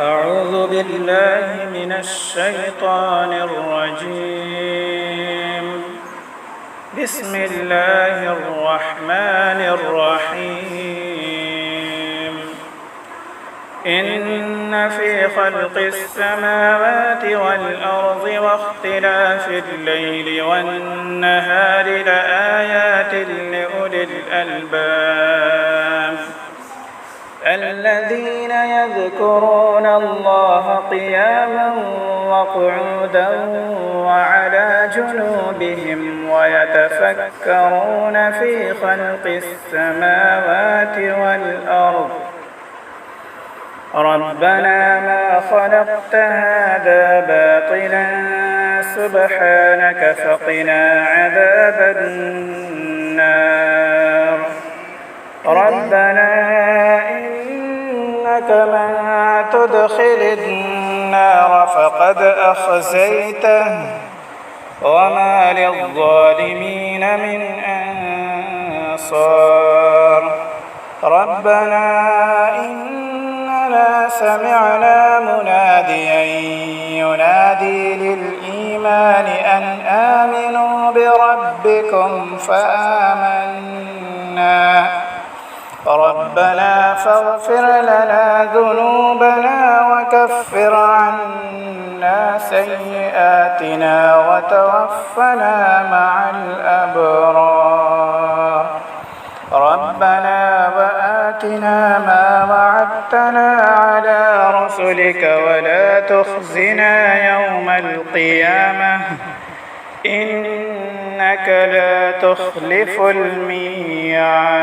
أعوذ بالله من الشيطان الرجيم. بسم الله الرحمن الرحيم. إن في خلق السماوات والأرض واختلاف الليل والنهار لآيات لأولي الألباب الذين يذكرون الله قياما وقعودا وعلى جنوبهم ويتفكرون في خلق السماوات والأرض ربنا ما خلقت هذا باطلا سبحانك فقنا عذاب النار. ربنا إنك من تدخل النار فقد أخزيته وما للظالمين من أنصار. ربنا إننا سمعنا مناديا ينادي للإيمان أن آمنوا بربكم فآمنا. ربنا فاغفر لنا ذنوبنا وكفر عنا سيئاتنا وتوفنا مع الأبرار. ربنا وآتنا ما وعدتنا على رسلك ولا تخزنا يوم القيامة إنك لا تخلف الميعاد.